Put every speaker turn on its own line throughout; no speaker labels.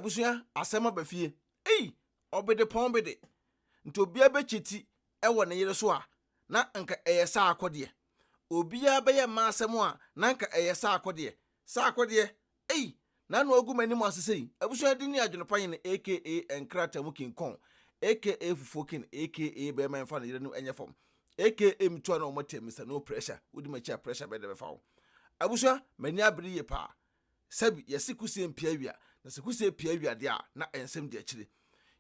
Abusua asema ba fie. Obede pon bede. Nti obia be chiti ewo ne yere so a na nka eye Sarkodie. Obia be ye ma asem a na nka eye Sarkodie. Sarkodie na no agumani asesei. Abusua di ni AdwenepaheneTv aka Enkrata mu kinkon aka Fufokin aka be man fa ne yere no enye fom aka mtu na omote misa no pressure wudi machi pressure be de be fa wo. Abusua mani abiri ye pa sabi yesikusie mpia wia na sekusie pia wia de a na ensem de akire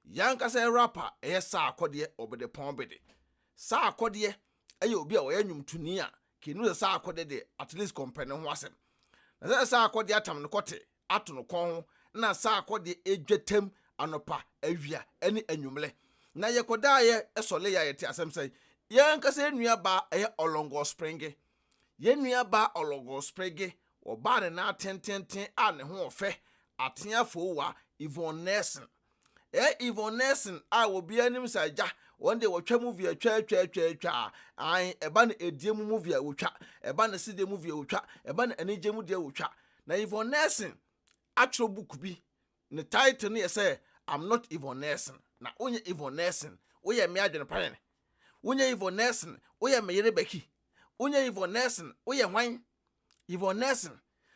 yanka say rapper Sarkodie obede pon bede. Sarkodie obi a oya nwumtuni a kinu Sarkodie de at least compare ho asem na Sarkodie atam no kote ato no kon ho na Sarkodie edwetem anopa awia ene anwumle na yekoda ye esole ya yete asem say yanka say nua ba olongo springe ye nua ba olongo springe oba ne na tententen a ne ho ofe ateafo wa Yvone Yvone a obi anim saja one day watwa movie atwa eba na edie mu movie a wotwa eba na side movie a wotwa eba na anije mu de wotwa na Yvone atro book bi ne title ne say I'm not Yvone na onye Yvone oye me AdwenepaheneTv onye Yvone oye me yere Becky onye Yvone oye hwan Yvone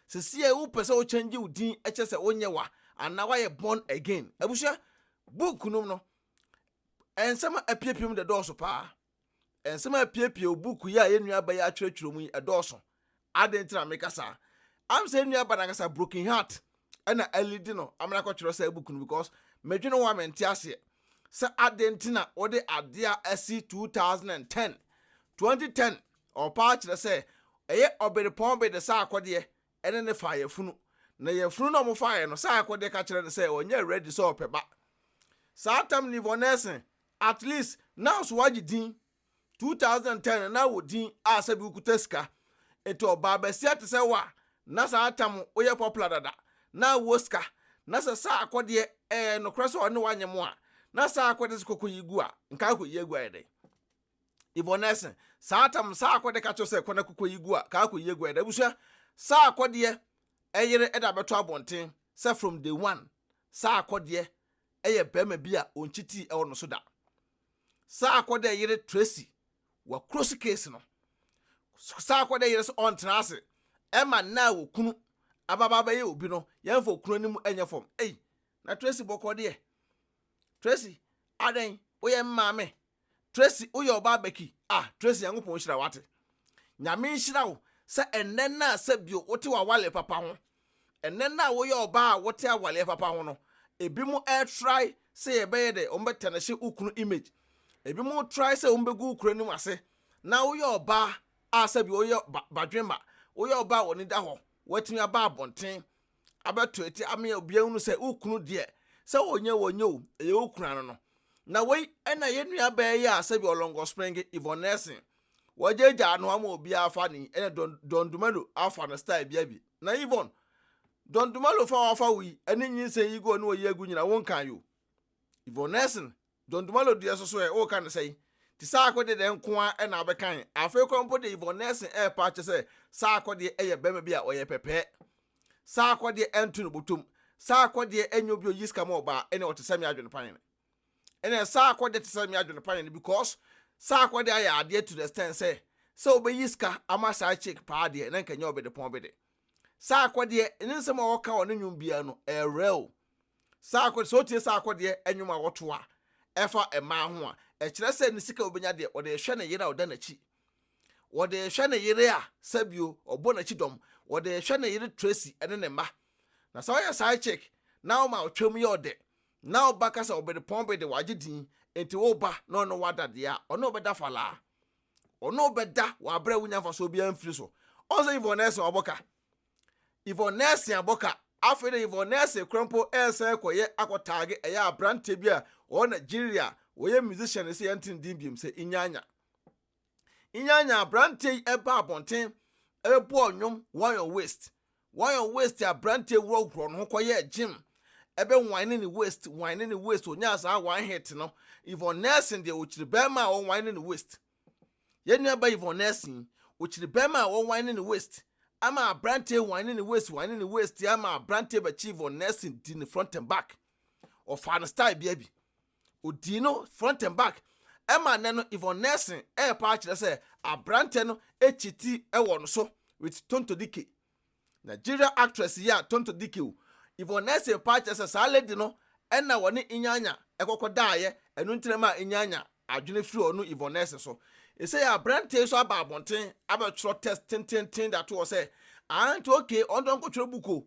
sesie wo pese o change udin eche se onye wa ana wa ye born again. Abusua book no ensema apiepiem de doso pa ensema apiepie book ya ye nua ba ya atwerɛtwerɛ mu edoso adentra mekasa am say nua ba na kasa broken heart na alidi no amana ko twerɛ say book no because medwene wa mente ase se adentina ode adea asi 2010 o pa kyerɛ say eye obere pon be de Sarkodie ene ne fa yefunu na yefunu no mo fa ye no Sarkodie ka kyerɛ ne say onye ready so opeba Satam ni Yvone at least now so wagidin 2010 na wodin asabi ukutaska eto oba besia te se wa na Satam oye popular dada na woska na Sarkodie no kreso one wanyemo a na Sarkodie sikoko yigu a nka ko yegu ede Yvone Satam Sarkodie ka cho se kona kokko yigu a ka ko yegu ede busua Sarkodie eyere eda beto abonten se from day one Sarkodie eye bema bia onchiti e wono so da Sarkodie yere Tracy wa cross case no Sarkodie yere so on tenase ema na wo kunu ababa ye obi no yemfo kunu nim enye fom na Tracy bokode Tracy aden oye maame Tracy oye oba Becky Tracy yankopon hira wate nyame hira wo se enen na sabio wote wa wale papa ho enen na wo ye oba wote awale papa ho no ebi mu try say ebe de ombeta na hye ukunu image ebi mu try say ombegu ukuru nim ase na wo ye oba asabi wo ye badwemba wo ye oba woni da ho watimi aba abonten abeto eti ame obi anu say ukunu de say onye o eye ukunu ano no na wei ena ye nua ba ye asabi olongo spring Yvone wajeja anu ama obi afa ni ena dondumalo afa na style bia bi na Yvone dondumalo fa wafa wi eni nyinse yigo no ye agu nyina won kan yo Yvone dondumalo de so e o kan say ti Sarkodie de nko a na abekan afa kompo de Yvone pa che say Sarkodie eye bema bia oye pepe Sarkodie entu no botum Sarkodie enyo bi oyiska ma oba ene otesami AdwenepaheneTv ene Sarkodie tesami AdwenepaheneTv because Sarkodie aya ade to the stand say so obeyiska ama sa chick pa de na nkanya obede pon bede Sarkodie ensema woka woni nwum bia no real Sarkodie so tie Sarkodie enwum a woto a efa ema ho a kire se ne sika obenya de ode hwe ne yere a oda na chi ode hwe ne yere a sabio obo na chi dom ode hwe ne yere Tracy ene ne ma na so ya side chick now ma otwam ye ode now baka sa obede pon bede wagedin enti wo ba no no wada de a ono obeda Falaa ono obeda wa bra wunya fa so bia mfiri so onse Yvone oboka Yvone aboka afere Yvone krompo ese koye akotage eya abrante bia o Nigeria woye musician se yantin dimbim se inyanya abrante eba abonten ebo onwom one your waist abrante wo gro no koye gym ebe wine ni waist onya sa one hit no Yvone de ochiri bema o wine ni waist yenu aba Yvone ochiri bema o wine ni waist ama abrante wine ne waist ama abrante be chief on nursing di ne front and back or fan style baby odi no front and back ema ne no Yvone nursing pa kire say abrante no echiti wo no so with Tonto Dike Nigeria actress ya Tonto Dike Yvone nursing pa kire say sa lady no na woni inyanya ekokodaaye enu ntrema inyanya adwene firi onu Yvone nursing so e say abrante so aba abonten aba tro test tin that was say and okay on don go tro book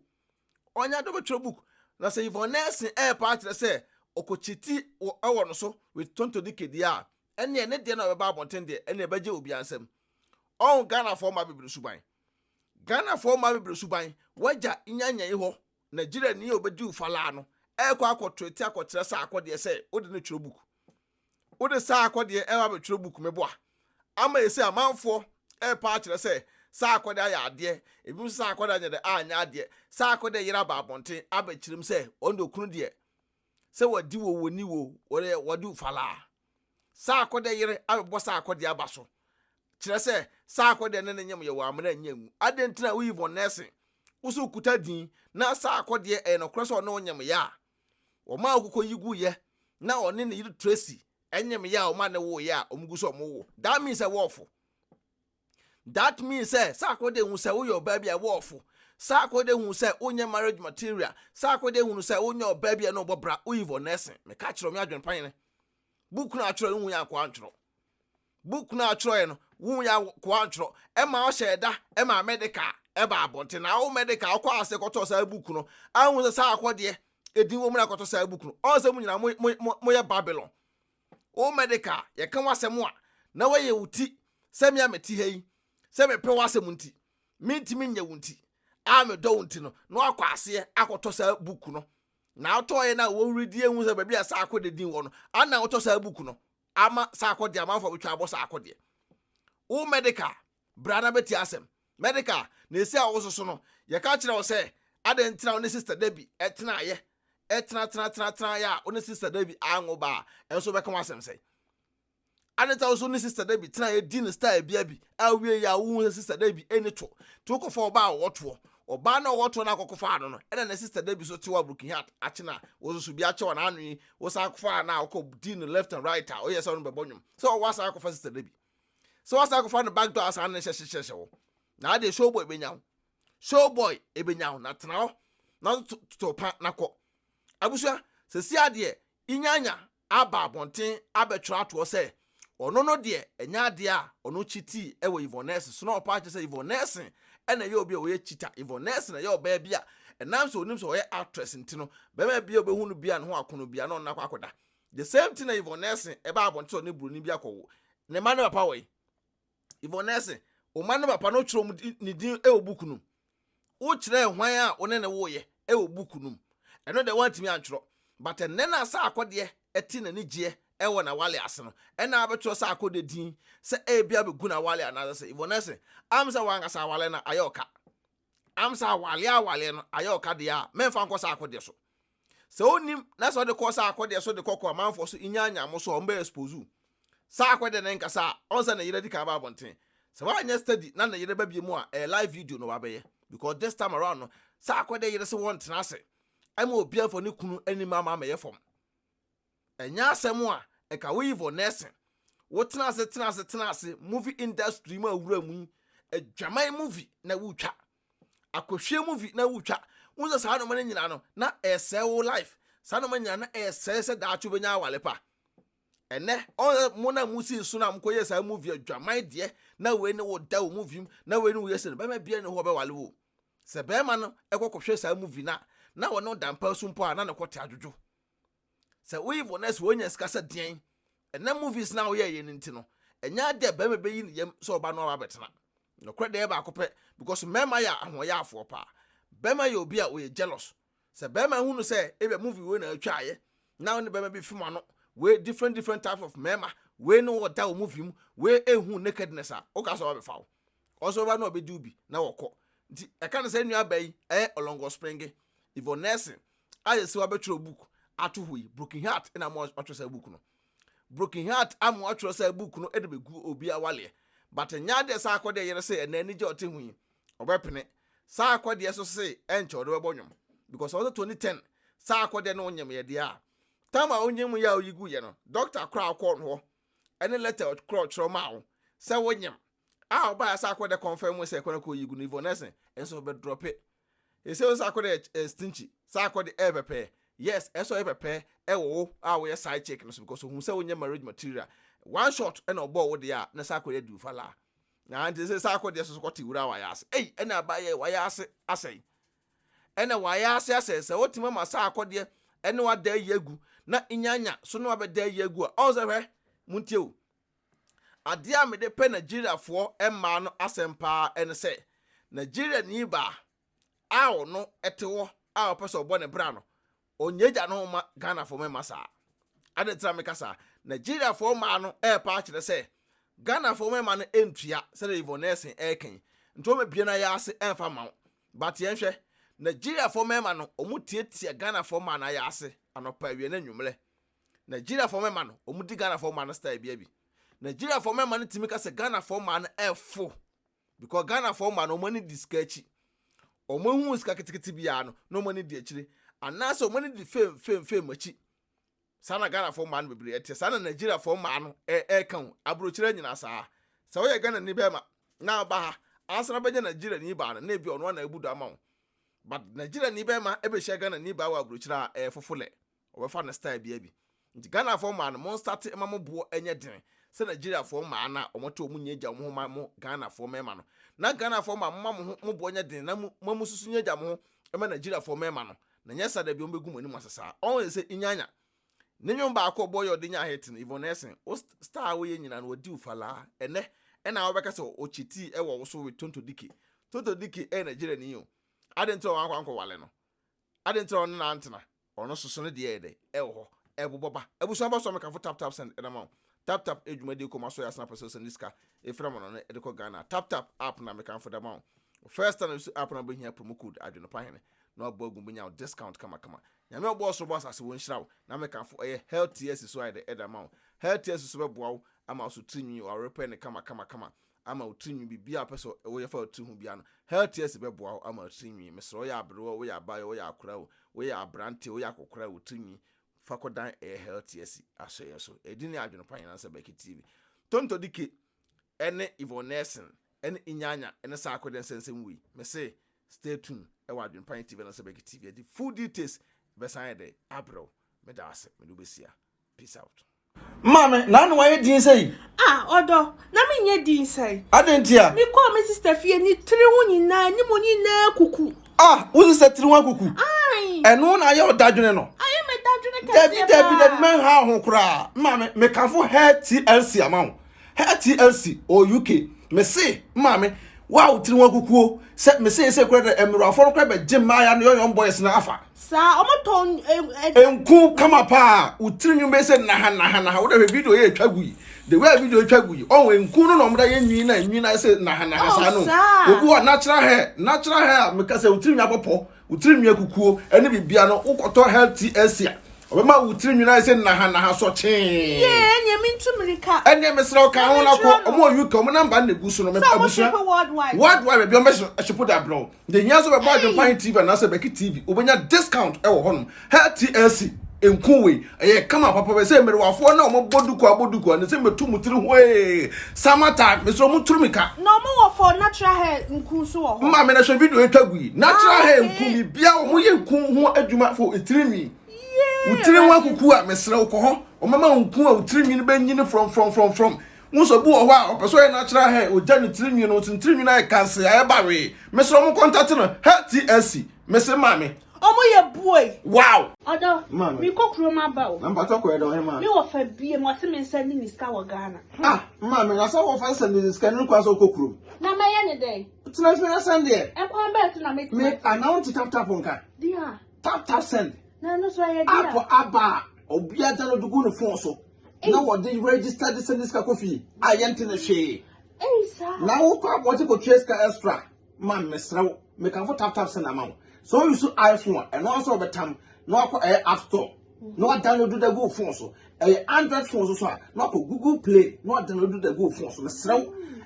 onya do tro book na say Yvone nursing pa kire say okochiti ewo no so with Tonto Dike dia ene ne de na baba abonten de ene beje obi ansem on Ghana for ma bibiri suban waja inyanya yi ho Nigeria ni obedi Falaa no ekwa akotreti akokyere Sarkodie say odi ne tro book odi Sarkodie ewa be tro book meboa ama ese amanfo pa kire say Sarkodie aya ade ebi Sarkodie anya de anya ade Sarkodie yira ba abonten abekirim say ondo kunu de say wadi wo woni wo wadi Falaa Sarkodie yire abebo Sarkodie abaso kire say Sarkodie ne nyem ye wo amana nyam adentina wo Yvone nursing usu kuta din na Sarkodie no kroso no nyem ya o ma akukọ yigu ye na one ne yiri Tracy enyem ya o ma ne wo ya omguso mo wo that means a wolf that means say Sarkodie hu say wo your baby a wolf Sarkodie hu say onye marriage material Sarkodie hu say onye baby no bobra wo Yvone nursing me ka kiro me AdwenepaheneTv book na atro hu ya kwa antro book na atro no hu ya kwa antro e ma o sheda e ma medical e ba abonte na o medical kwa ase koto sa book no ahun say Sarkodie edin wo mu na koto sa book no o se mu nyina mo ye Babylon o medical ye kan wasem a na we ye wuti se me ameti hei se me pe wasem nti mintimi nya wunti a me do wunti no no akwa ase akoto sa book no na auto ye na wo redi ehun se ba bia Sarkodie din wo no ana auto sa book no ama Sarkodie amanfo betwa abo Sarkodie o medical brana beti asem medical na esi a wo so no ye ka kire wo se adentra wo ne sister Debbie etena ye etena ya one sister Debbie anwo ba enso be kan wasem say aneta so ne sister Debbie tena ye din style bia bi awie ya wo sister Debbie eni to ko for ba woto oba na woto na akokofa no ena na sister Debbie so tiwa broken heart achina wo so bi ache wona anwi wo sa akofa na akọ din left and right o yes on be bonwum so wo sa akofa sister Debbie so wo sa akofa no back door asa na hye wo na ade showboy ebenyaw na tena ho na to pa na ko abusua se si ade inyanya aba abonten abetwa to se ono no de enya ade a ono chiti ewo Yvone nursing so na opa che se Yvone nursing ena ye obi we chita Yvone nursing na ye oba bia enam so onim so ye actress ntino be ma bia obehunu bia ne ho akono bia na onakwa akoda the same thing na Yvone nursing eba abonten oni buru ni bia kowo ne ma ne papa we Yvone nursing o ma ne papa no chiro ni din ewo book no wo kire hwan a one ne wo ye ewo book no eno de want me antro but enne na Sarkodie eti na nigye ewo na wale ase no ena abetro Sarkodie din se bia begu na wale ana se Yvone nursing amsa wanga sa wale na ayoka amsa wale no ayoka de a memfa nko Sarkodie so se onim na so de ko Sarkodie so de kokko amanfo so inyanya mo so omba expose Sarkodie na nkasa onsa na yire dika ba abonten se wa anya study na yire ba bi mu a live video no wa be because this time around no Sarkodie yire se won tena se am obi afo ne kunu anima ma ye fom enya asem a eka wo Yvone nursing wo tena ase movie industry ma awura mu adwaman movie na wutwa akohwe movie na wutwa unza sa no mane nyina no na ese wo life sa no mane nyina na ese se da achu benya awale pa ene on mo na musi so na mkoye sa movie adwaman de na we ne wo da wo movie na we ne wo yese ba ma bia ne ho be wale wo se be ma no ekokohwe sa movie na wono dampa sumpo a na ne kote adwojo se we Yvone nursing wonya skasa den ena movies na wo ye nti no enya de be be yi yem so oba no aba betena no kwede ba akopɛ because mema ya ahoya afo pa bema ya obi a we jealous se bema hunu se ebe movie we na atwa aye na wo ne bema bi film ano we different types of mema we no wo da wo movie mu we ehu nakedness a o ka so be fa o so ba no be du bi na wokɔ nti e ka no se nua bai olongo spring Yvone nursing aye se wa betro book ato hui broken heart na mo atro sa book no broken heart am atro sa book no e de begu obi awale but nya de Sarkodie yere se na ni je ote hui obepene Sarkodie so say enche odebebo nwom because also 2010 Sarkodie no nyem ye dia tama onyem ya oyigu ye no doctor kra akọ no ene letter kra chro ma wo se wonyem a oba Sarkodie confirm say kwana ko oyigu no Yvone enso be drop it e say Sarkodie stingy Sarkodie ebepe yes eso ebepe ewo a we side check no because who say wonyem marriage material one shot ene obo wo dia na Sarkodie du Falaa na ante say Sarkodie so kwoti wura wa yase ene abaye wa yase asai ene wa yase asai se wotima ma Sarkodie ene wa da yegu na inyanya so no abeda yegu a o ze muntie o ade a me de pe Nigeria fo emma no asempa ene se Nigeria ni ba awo no etewo a opeso obo ne bra no onyeja no ma Ghana fo me masa ade tra me kasa Nigeria fo ma no pa kire se Ghana fo me ma no entua se Yvone eken nto me bie na ya ase enfa ma but yen hwe Nigeria fo me ma no omutietie Ghana fo ma na ya ase anopa wie na nwumle Nigeria fo me ma no omudi Ghana fo ma no style bia bi Nigeria fo me ma no timika se Ghana fo ma no efo because Ghana fo ma no omani diskachi omohu ska kitikiti bia no no omani di akire anase omani di fame achi sana Ghana fo ma no bebre ete sana Nigeria fo ma no kan abrochire nyina saa se wo ye Ghana ni be ma na ba ha asra beje Nigeria ni ba na bi ono na ebudu ama but Nigeria ni be ma ebe she Ghana ni ba wa abrochire fofole obefa na style bia bi nti Ghana fo ma no mon start emamo bo enye den se Nigeria fo ma na omoto omunye gya mo ma mo Ghana fo ma no na Ghana fo ma mo bo enye den na mo susu nye gya mo ema Nigeria fo ma no na nyesa da bi o begum ani masasa on se inyanya nenyon ba akọ boy odinya hit no Yvone star we nyina no odi Falaa ene na obeka se o chiti e wo so we tonto dike Nigeria ni yo adentro wankwa wale no adentro no na antena ono soso ne de ede e wo eboboba ebuso ba so me ka fo tap send e na ma tap ejumade ko maso ya snap so niska e frem no ne de ko Ghana tap app na me kan fo da ma first time app na be hia promo code AdwenepaheneTv no abogun be nya discount kama nyame obo so boss ase won hirawo na me kan fo health yes so ide eda ma health yes so be boawo ama so trinwi or repair ne kama ama o trinwi bibia peso wo ye fa tru hu bia no health yes be boawo ama trinwi mesro ya abrewo wo ya abaye wo ya akora wo ya abrante wo ya kokora wo trinwi fakodan health yes aso yeso edini AdwenepaheneTv na se BeckyTv tonto dike ene Yvone ene inyanya ene Sarkodie sensem wi me say stay tuned e wa AdwenepaheneTv na se BeckyTv the full details beside the abro me da ase me do besia peace out mama na no why din say
odo na me nye din say
adentia
me call me sister fie ni tiri hu nyina ni mo nyina kuku
wo sister tiri hu kuku eno na ye odadwene no
aye me dadwene ka
David man ha ho kura mama me kafo hair TLC amount hair TLC or UK me say mama wow tiri hu kuku se me say kura da emro aforo kura be jim ma ya no young boys na afa
sa omoton
enku kama pa utiri nyumbe se na ha wo da video ye twagui the way video twagui on enku no no mda ye nwina se na ha sa no ogu wa natural hair me ka se utiri nyapopo utiri nwa kukuo ene bibia no ukoto healthy asia obema utiri nwina se na ha so chen
ye nya mintumirika
ene mesra ka ho na ko omo yu ka omo namba na gu so no me abusua worldwide be o me shipo da blow the nyaso be boy AdwenepaheneTv na se BeckyTv obenya discount e wo honum HTLC enkuwe eye kama papa be se mere wafo na omo boduko ne se metu mutiri ho samata me so muturumika
no mo wo for natural hair nku so wo
ma me na show video etwagui natural hair nku bi bia omo ye nku ho adwuma fo etirimi utiri nwa kuku a mesre uko omama nku a utiri nwi be nyini from unso bu owa opeso ye natural hair o jani tiri nwi no tiri nwi na cancer ya bawe mesre mo contact no HTLC mesre mame
omo ye boy
wow
odo mi kokro ma ba o
na mpato ko edo he ma
mi wo fa bie mo se me send ni ska wo Ghana
mame na so wo fa send ni ska ni kwa so kokro
na ma ye ne dey
tina fi na send there
e kwa bet na me
announce tap nka
dia
tap send
na so ye dia
apo aba obia jalo dugu no phone so na wo dey register this and this ka kofi ayente na hwe
sir
na wo kwa bo ko trace ka extra man mesra me kan fo tap send amount so you so iPhone and also betam no akọ App Store no download the go phone so Android phone so no akọ Google Play no download the go phone so mesra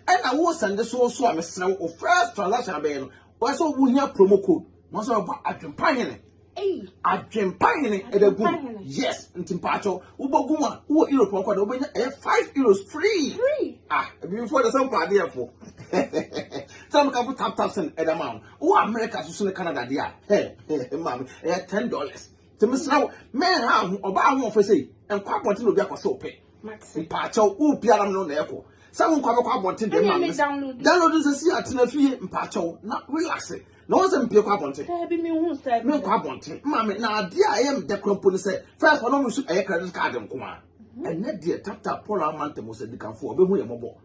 And I was send this also a mesra o first transaction abeno. Was so we hear promo code. Once about AdwenepaheneTv. AdwenepaheneTv at a good. Yes, in Timpacho, Uboguma, who Europe €5 free. Before the same party for. Some couple tap and amount. Oh, America to soon Canada, dear. Hey, mammy, $10. To Miss Now, man, how about one for say, and quite wanting to be a so pay. Pacho, who Piano no echo. Someone quite wanting the download this year to the fee in Pacho, not relaxing. No one's pay quite wanting. Me quite wanting. Mammy, now, dear, I am the company say, first one almost a credit card and come on. And that dear tap Paula Mantum was a decam for a way mobile.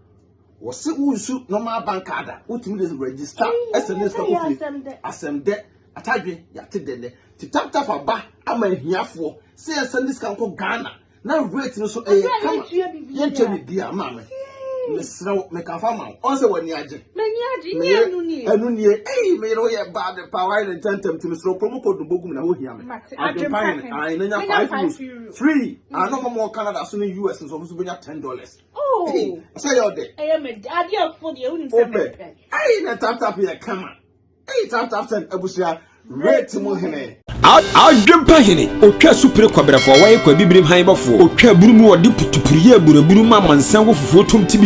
Was it who shoot normal bank card, which means register SMS company. As them there, I tell you, Yatid, to tap a bar, I'm a here for, say a Sunday can call Ghana. Now, wait, so a come, you dear mamma. Miss Snow, make a farmer. Also, when you're may know about the power and tentum to Mr. Promo code the Bogum and Woodiam. I know €5 free. I know more Canada soon in US and so $10. Oh, say all day. I am a daddy for the only open. I ain't a tap here, come on. Hey, tap and Abusia, red to Mohene.
AdwenepaheneTv o ch0pping kwabra for wa ye kwa bibrim han bafo o twa burumu odi putupurie buraburu ma mansan wo fufuo tom tibi